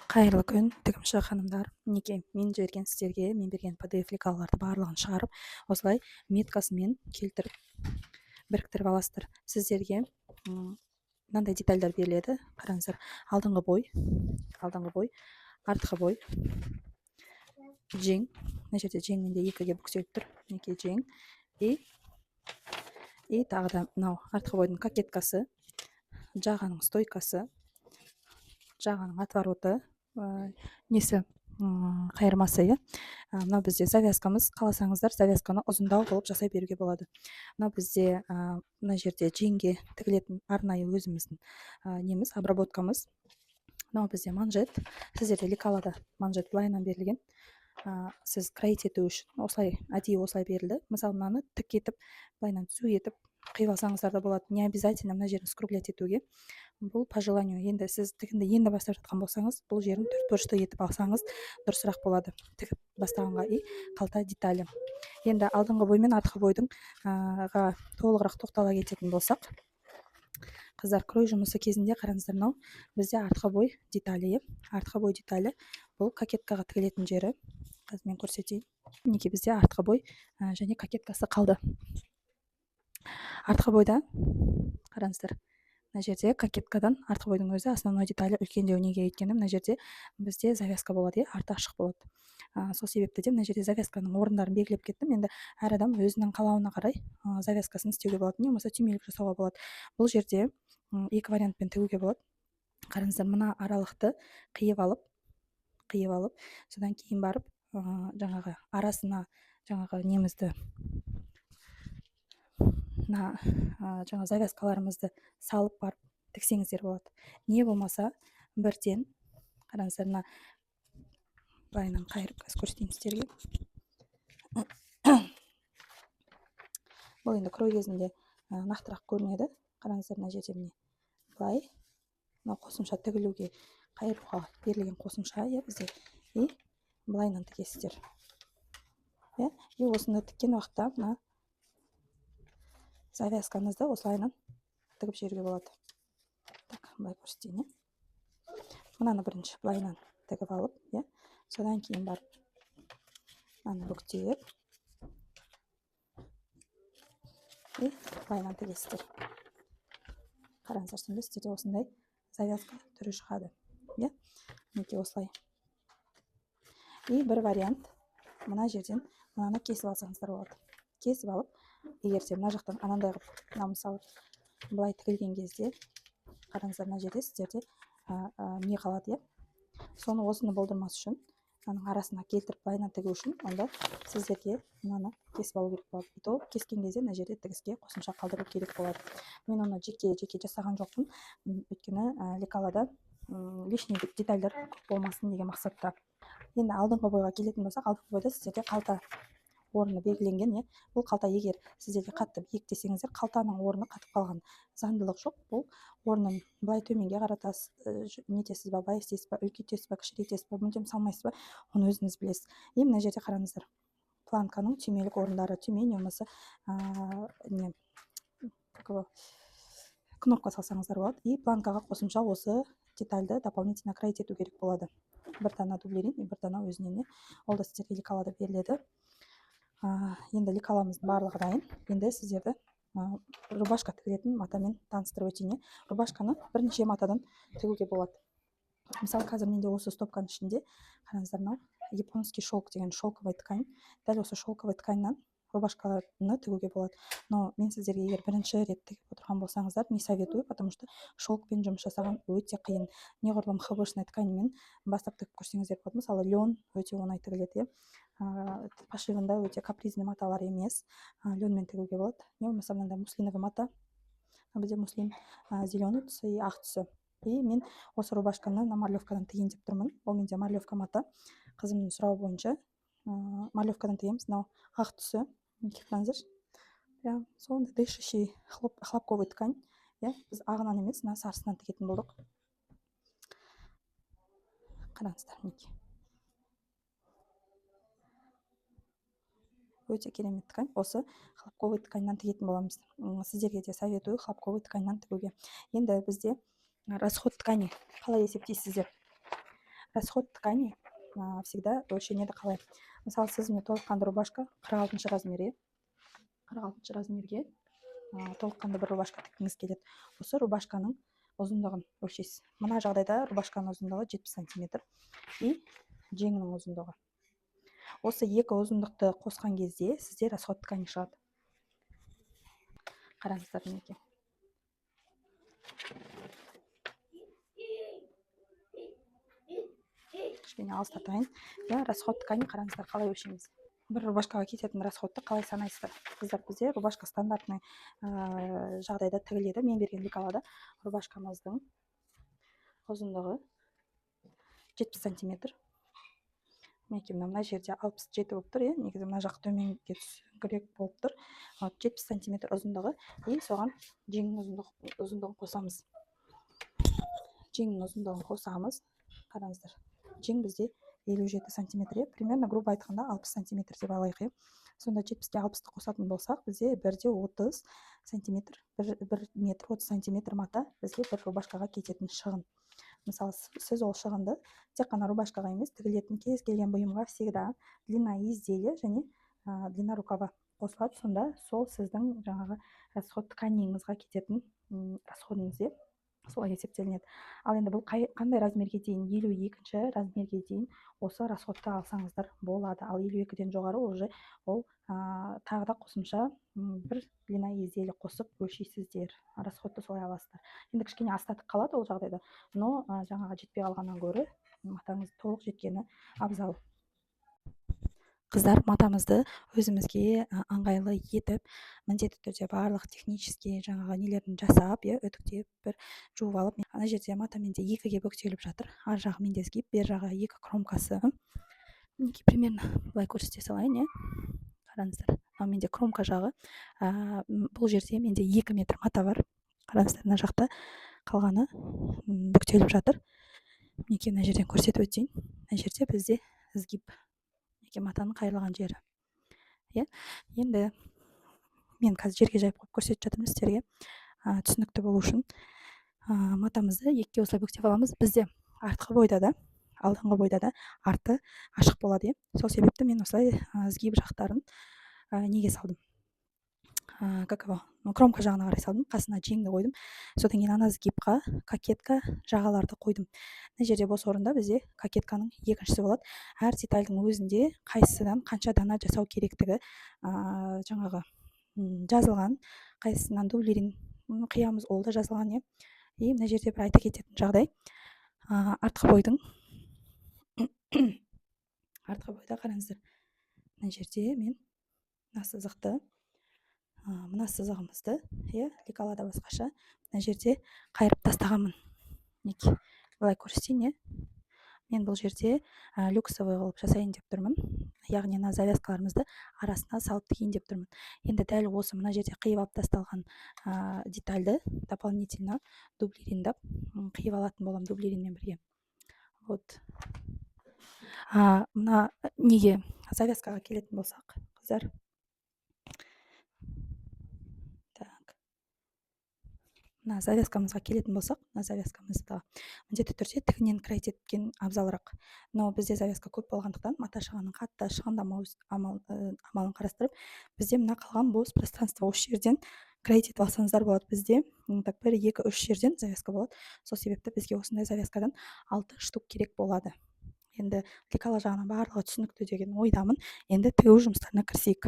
Қайырлы күн, тігінші ханымдар. Мінекей, мен жіберген сіздерге, мен берген PDF лекалаларды барлығын шығарып, осылай меткасымен келтіріп, біріктіріп аласыздар. Сіздерге мынандай детальдар беріледі. Қараңыздар, алдыңғы бой, артқы бой, жең. Мына жерде жеңінде екіге бүктеліп тұр. Мінекей жең. И тағы да мынау артқы бойдың кокеткасы, жағаның стойкасы, жағаның отвороты, несі қайырмасы, иә. Мынау бізде завязкамыз. Қаласаңыздар, завязканы ұзындау қылып жасай беруге болады. Мынау бізде мына жерде жеңге тігілетін арнайы өзіміздің неміз, обработкамыз. Мынау бізде манжет. Сіздерде лекалада манжет былайынан берілген. Сіз кроить ету үшін осылай әдейі осылай берілді. Мысалы, мынаны тік етіп, былайынан түзу етіп қиып алсаңыздар да болады. Не обязательно мына жерін скруглять етуге. Бұл по желанию. Енді сіз тігінді енді бастап жатқан болсаңыз, бұл жерін төртбұрышты етіп алсаңыз дұрысырақ болады. Тігіп бастағанға. И қалта деталі. Енді алдыңғы бой мен артқы бойдың толығырақ тоқтала кететін болсақ, қыздар, крой жұмысы кезінде қараңыздар, мынау бізде артқы бой деталі. Артқы бой деталі бұл кокеткаға тігілетін жері. Қазір мен көрсетейін. Мінекей бізде артқы бой және кокеткасы қалды. Артқы бойда қараңыздар, мына жерде кокеткадан артқы бойдың өзі основной деталі үлкендеу. Неге өйткені мына жерде бізде завязка болады, арты ашық болады. Сол себепті де мына жерде завязканың орындарын белгілеп кеттім. Енді әр адам өзінің қалауына қарай завязкасын істеуге болады, не болмаса түймелік жасауға болады. Бұл жерде екі вариантпен тігуге болады. Қараңыздар, мына аралықты қиып алып, содан кейін барып жаңағы арасына жаңағы немізді, жаңа завязкаларымызды салып барып тіксеңіздер болады. Не болмаса бірден қараңыздар, мына былайынан қайырып көрсетейін сіздерге. Бұл енді крой кезінде нақтырақ көрінеді. Қараңыздар, мына жерде міне былай, мына қосымша тігілуге, қайыруға берілген қосымша, бізде. И былайынан тігесіздер. И осыны тіккен уақытта мына завязкаңызды осылайынан тігіп жіберуге болады. Так, былай көрсетейін. Мынаны бірінші былайынан тігіп алып, содан кейін барып мынаны бүктеп, и былайынан тігесіздер. Қараңыздар, сонда сіздерде осындай завязка түрі шығады. Мінекей осылай. И бір вариант, мына жерден мынаны кесіп алсаңыздар болады. Кесіп алып, егер де мына жақтан анандай қылып, мына мысалы былай тігілген кезде, қараңыздар, мына жерде сіздерде не қалады, соны осыны болдырмас үшін, аның арасына келтіріп былайынан тігу үшін, онда сіздерге мынаны кесіп алу керек болады. И то кескен кезде мына жерде тігіске қосымша қалдыру керек болады. Мен оны жеке жасаған жоқпын, өйткені лекалада лишний детальдар болмасын деген мақсатта. Енді алдыңғы бойға келетін болсақ, алдыңғы бойда сіздерде қалта орны белгіленген. Бұл қалта, егер сіздерге қатты биік десеңіздер, қалтаның орны қатып қалған, заңдылық жоқ. Бұл орнын былай төменге қаратасыз, нетесіз ба, бай істейсіз ба, үлкейтесіз ба, кішірейтесіз ба, мүлдем салмайсыз ба, оны өзіңіз білесіз. И мына жерде қараңыздар, планканың түймелік орындары, түйме не болмаса кнопка салсаңыздар болады. И планкаға қосымша осы детальды дополнительно кроить ету керек болады. Бір дана дублерин, бір дана өзінен. Ол да сіздерге лекалада беріледі. Енді лекаламыздың барлығы дайын. Енді сіздерді рубашка тігілетін матамен таныстырып өтейін. Рубашканы бірнеше матадан тігуге болады. Мысалы, қазір менде осы стопканың ішінде, қараңыздар, мынау японский шелк деген шелковый ткань. Дәл осы шелковый тканьнан рубашканы тігуге болады. Но мен сіздерге егер бірінші рет тігіп отырған болсаңыздар, не советую, потому что шелкпен жұмыс жасаған өте қиын. Неғұрлым хбшный тканьмен бастап тігіп көрсеңіздер болады. Мысалы, лен өте оңай тігіледі. Пошивында өте капризный маталар емес, ленмен тігуге болады. Не болмаса мынандай муслиновый мата. Бізде муслин зеленый түсі и ақ түсі. И мен осы рубашканы марлевкадан тігейін деп тұрмын. Ол менде марлевка мата. Қызымның сұрауы бойынша марлевкадан тігеміз. Мынау ақ түсі. Сонда дышащий хлопковый ткань. Біз ағынан емес, сарысынан тігетін болдық. Қараңыздар, мінекей. Өте керемет ткань. Осы хлопковый тканьнан тігетін боламыз. Сіздерге де советую хлопковый тканьнан тігуге. Енді бізде расход ткани қалай есептейсіздер? расход ткани всегда өлшенеді қалай. Мысалы, сіз міне толыққанды рубашка 46 размер, 46 размерге толыққанды бір рубашка тіккіңіз келеді. Осы рубашканың ұзындығын өлшейсіз. Мына жағдайда рубашканың ұзындығы 70 сантиметр и жеңнің ұзындығы. Осы екі ұзындықты қосқан кезде сізде расход ткани шығады. Қараңыздар мінекей. Кішкене алыстатайын. Расход ткани қараңыздар қалай өлшейміз. Бір рубашкаға кететін расходты қалай санайсыздар? Қыздар, бізде рубашка стандартный жағдайда тігіледі. Мен берген лекалада рубашкамыздың ұзындығы 70 сантиметр. Мінекей мына жерде 67 болып тұр, негізі мына жақ төменге түсіңкірек болып тұр. 70 сантиметр ұзындығы и соған жеңнің ұзындығын қосамыз. Жеңнің ұзындығын қосамыз. Қараңыздар. Жең бізде 57 сантиметр, примерно грубо айтқанда 60 сантиметр деп алайық. Сонда 70-ке 60-ты қосатын болсақ, бізде 1-30 сантиметр, 1 метр 30 сантиметр мата бізге бір рубашкаға кететін шығын. Мысалы, сіз ол шығынды тек қана рубашкаға емес, тігілетін кез келген бұйымға всегда длина изделия және длина рукава қосылады. Сонда сол сіздің жаңағы расход тканіңізға кететін расходыңыз деп солай есептелінеді. Ал енді бұл қандай размерге дейін? 52-ші размерге дейін осы расходты алсаңыздар болады. Ал 52-ден жоғары уже ол тағы да қосымша бір длина изделие қосып өлшейсіздер. Расходты солай аласыздар. Енді кішкене астатып қалады ол жағдайда, но жаңаға жетпей қалғаннан гөрі матаңыз толық жеткені абзал. Қыздар, матамызды өзімізге ыңғайлы етіп, міндетті түрде барлық технический жаңағы нелерін жасап, үтіктеп, бір жуып алып, ана жерде мата менде 2-ге бөктеліп жатыр. Ар жағы менде сгиб, бер жағы 2 кромкасы. Примерно былай көрсете салайын, қараңыздар. Менде кромка жағы, бұл жерде менде 2 метр мата бар. Қараңыздар, мына жақта қалғаны бүктеліп жатыр. Мінекей мына жерден көрсетіп өтейін. Мына жерде бізде сгиб. Матаның қайырлаған жері. Енді мен қазір жерге жайып қойып көрсетіп жатырмын сіздерге, түсінікті болу үшін. Матамызды 2-ге осылай бүктеп аламыз. Бізде артқы бойда да, алдыңғы бойда да арты ашық болады. Сол себепті мен осылай сгиб жақтарын неге салдым? Кромка жағына қарай салдым, қасына жеңді қойдым. Содан кейін ана сгибқа кокетка жағаларды қойдым. Мына жерде бос орында бізде кокетканың екіншісі болады. Әр детальдің өзінде қайсысынан қанша дана жасау керектігі жаңағы жазылған, қайсысынан дублерин қиямыз, ол да жазылған. И мына жерде бір айта кететін жағдай, артқы бойда қараңыздар, мына жерде мен мына сызығымызды, лекалада басқаша, мына жерде қайырып тастағанмын. Былай көрсетейін, мен бұл жерде люксовый қылып жасайын деп тұрмын. Яғни мына завязкаларымызды арасына салып тігейін деп тұрмын. Енді дәл осы мына жерде қиып алып тасталған детальды дополнительно дублериндап қиып алатын болам, дублеринмен бірге. Мына неге завязкаға келетін болсақ, қыздар, мына завязкамызға келетін болсақ, мына завязкамызды міндетті түрде тігінен крайт еткен абзалырақ. Но бізде завязка көп болғандықтан мата шығаның қатты шығындамау амалын қарастырып, бізде мына қалған бос пространство осы жерден крайт етіп алсаңыздар болады. Бізде 1-2-3 жерден завязка болады. Сол себепті бізге осындай завязкадан 6 штук керек болады. Енді лекала жағынан барлығы түсінікті деген ойдамын. Енді тігу жұмыстарына кірісейік.